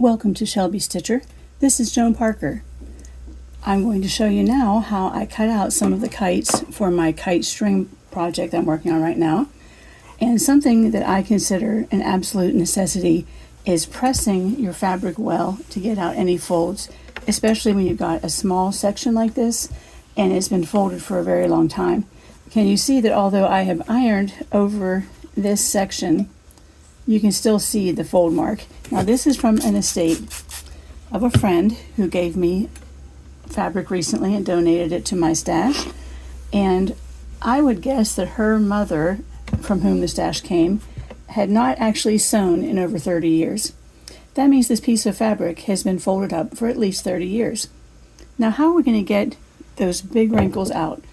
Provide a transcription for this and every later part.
Welcome to Shelby Stitcher. This is Joan Parker. I'm going to show you now how I cut out some of the kites for my kite string project I'm working on right now. And something that I consider an absolute necessity is pressing your fabric well to get out any folds, especially when you've got a small section like this and it's been folded for a very long time. Can you see that although I have ironed over this section, you can still see the fold mark. Now this is from an estate of a friend who gave me fabric recently and donated it to my stash. And I would guess that her mother, from whom the stash came, had not actually sewn in over 30 years. That means this piece of fabric has been folded up for at least 30 years. Now how are we going to get those big wrinkles out?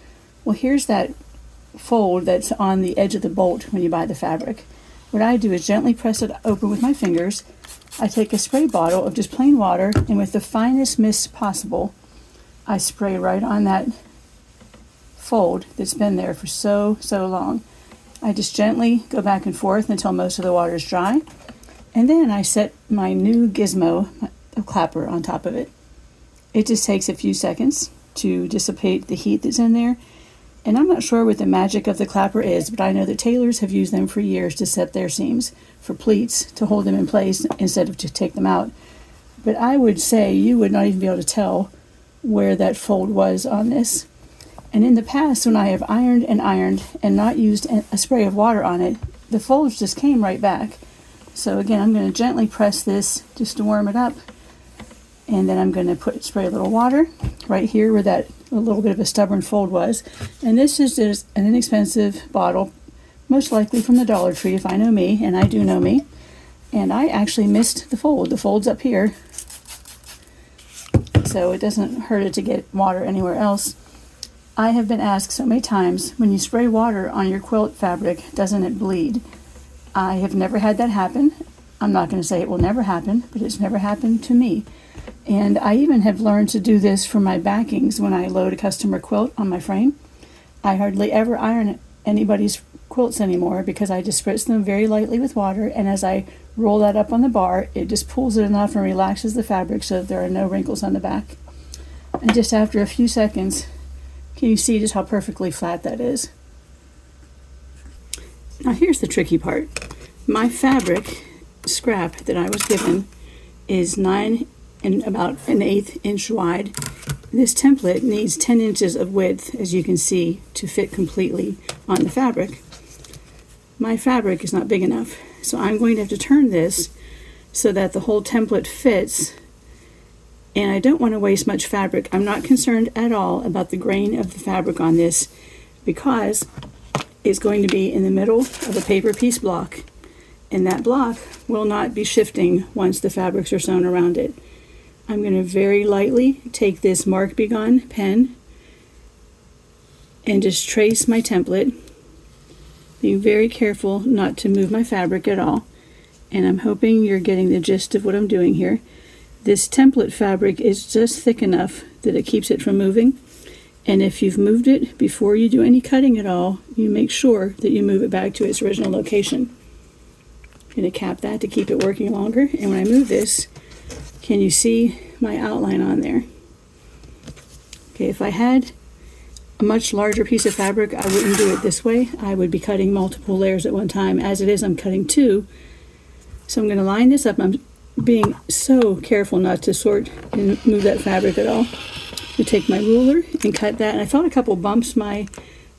Well, here's that fold that's on the edge of the bolt when you buy the fabric. What I do is gently press it open with my fingers. I take a spray bottle of just plain water, and with the finest mist possible, I spray right on that fold that's been there for so long. I just gently go back and forth until most of the water is dry, and then I set my new gizmo, a clapper, on top of it. It just takes a few seconds to dissipate the heat that's in there. And I'm not sure what the magic of the clapper is, but I know that tailors have used them for years to set their seams for pleats to hold them in place instead of to take them out. But I would say you would not even be able to tell where that fold was on this. And in the past, when I have ironed and not used a spray of water on it, the folds just came right back. So again, I'm going to gently press this just to warm it up. And then I'm going to spray a little water right here where that a little bit of a stubborn fold was. And this is just an inexpensive bottle, most likely from the Dollar Tree if I know me, and I do know me. And I actually missed the fold. The fold's up here, so it doesn't hurt it to get water anywhere else. I have been asked so many times, when you spray water on your quilt fabric, doesn't it bleed? I have never had that happen. I'm not going to say it will never happen, but it's never happened to me. And I even have learned to do this for my backings when I load a customer quilt on my frame. I hardly ever iron anybody's quilts anymore because I just spritz them very lightly with water, and as I roll that up on the bar, it just pulls it enough and relaxes the fabric so that there are no wrinkles on the back. And just after a few seconds, can you see just how perfectly flat that is? Now here's the tricky part. My fabric scrap that I was given is 9 and about an 1/8 inch wide. This template needs 10 inches of width, as you can see, to fit completely on the fabric. My fabric is not big enough, so I'm going to have to turn this so that the whole template fits, and I don't want to waste much fabric. I'm not concerned at all about the grain of the fabric on this because it's going to be in the middle of a paper piece block, and that block will not be shifting once the fabrics are sewn around it. I'm going to very lightly take this Mark Be Gone pen and just trace my template, being very careful not to move my fabric at all. And I'm hoping you're getting the gist of what I'm doing here. This template fabric is just thick enough that it keeps it from moving. And if you've moved it before you do any cutting at all, you make sure that you move it back to its original location. I'm going to cap that to keep it working longer. And when I move this, can you see my outline on there? Okay, if I had a much larger piece of fabric, I wouldn't do it this way. I would be cutting multiple layers at one time. As it is, I'm cutting 2. So I'm going to line this up. I'm being so careful not to sort and move that fabric at all. I take my ruler and cut that. And I found a couple bumps. My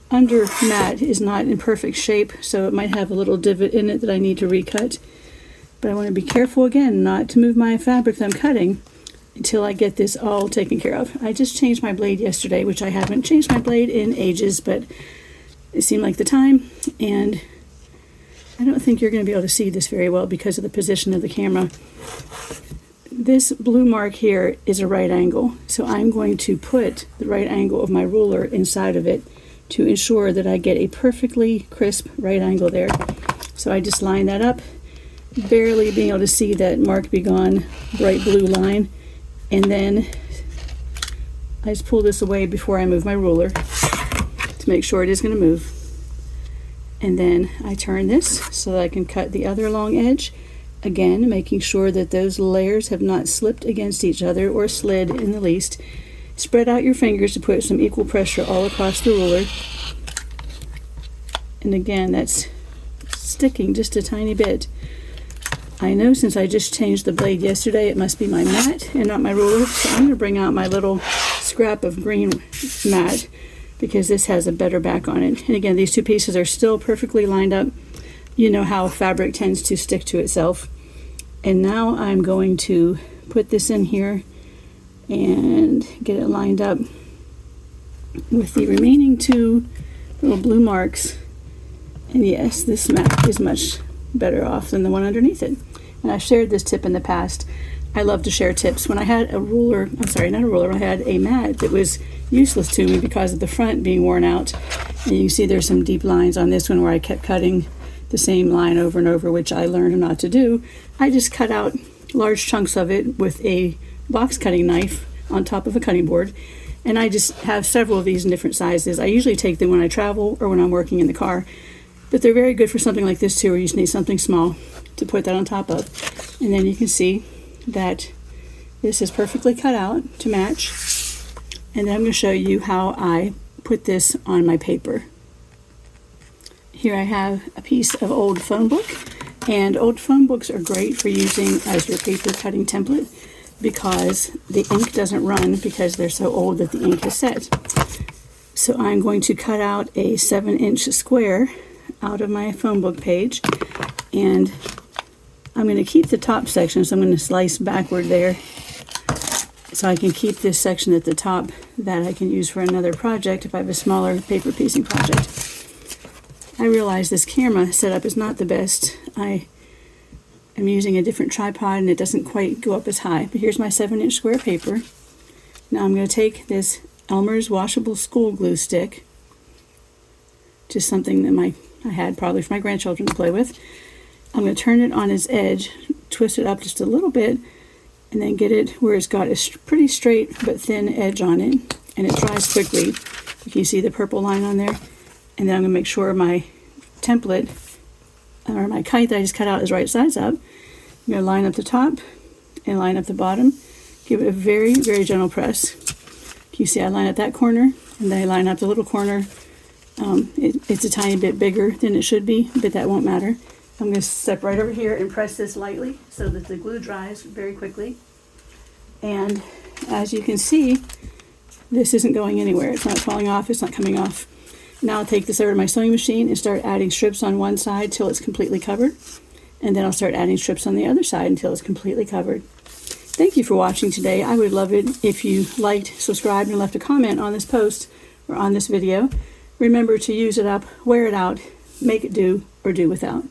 under mat is not in perfect shape, so it might have a little divot in it that I need to recut. But I want to be careful again not to move my fabric that I'm cutting until I get this all taken care of. I just changed my blade yesterday, which I haven't changed my blade in ages, but it seemed like the time, and I don't think you're going to be able to see this very well because of the position of the camera. This blue mark here is a right angle, so I'm going to put the right angle of my ruler inside of it to ensure that I get a perfectly crisp right angle there. So I just line that up, barely being able to see that Mark Be Gone bright blue line, and then I just pull this away before I move my ruler to make sure it is going to move. And then I turn this so that I can cut the other long edge, Again, making sure that those layers have not slipped against each other or slid in the least. Spread out your fingers to put some equal pressure all across the ruler. And again, that's sticking just a tiny bit. I know since I just changed the blade yesterday, it must be my mat and not my ruler. So I'm going to bring out my little scrap of green mat because this has a better back on it. And again, these two pieces are still perfectly lined up. You know how fabric tends to stick to itself. And now I'm going to put this in here and get it lined up with the remaining two little blue marks. And yes, this mat is much better off than the one underneath it. And I've shared this tip in the past. I love to share tips. When I had a ruler, I'm sorry, not a ruler, I had a mat that was useless to me because of the front being worn out. And you can see there's some deep lines on this one where I kept cutting the same line over and over, which I learned not to do. I just cut out large chunks of it with a box cutting knife on top of a cutting board. And I just have several of these in different sizes. I usually take them when I travel or when I'm working in the car. But they're very good for something like this too, where you just need something small to put that on top of. And then you can see that this is perfectly cut out to match. And then I'm going to show you how I put this on my paper. Here I have a piece of old phone book. And old phone books are great for using as your paper cutting template because the ink doesn't run because they're so old that the ink is set. So I'm going to cut out a 7-inch square out of my phone book page, and I'm going to keep the top section, so I'm going to slice backward there so I can keep this section at the top that I can use for another project if I have a smaller paper piecing project. I realize this camera setup is not the best. I am using a different tripod and it doesn't quite go up as high, but here's my 7-inch square paper. Now I'm going to take this Elmer's washable school glue stick, just something that I had probably for my grandchildren to play with. I'm going to turn it on its edge, twist it up just a little bit, and then get it where it's got a pretty straight but thin edge on it, and it dries quickly. You can see the purple line on there. And then I'm going to make sure my template, or my kite that I just cut out, is right sides up. I'm going to line up the top and line up the bottom. Give it a very, very gentle press. You see I line up that corner, and then I line up the little corner. It's a tiny bit bigger than it should be, but that won't matter. I'm going to step right over here and press this lightly so that the glue dries very quickly. And as you can see, this isn't going anywhere. It's not falling off. It's not coming off. Now I'll take this over to my sewing machine and start adding strips on one side till it's completely covered. And then I'll start adding strips on the other side until it's completely covered. Thank you for watching today. I would love it if you liked, subscribed, and left a comment on this post or on this video. Remember to use it up, wear it out, make it do, or do without.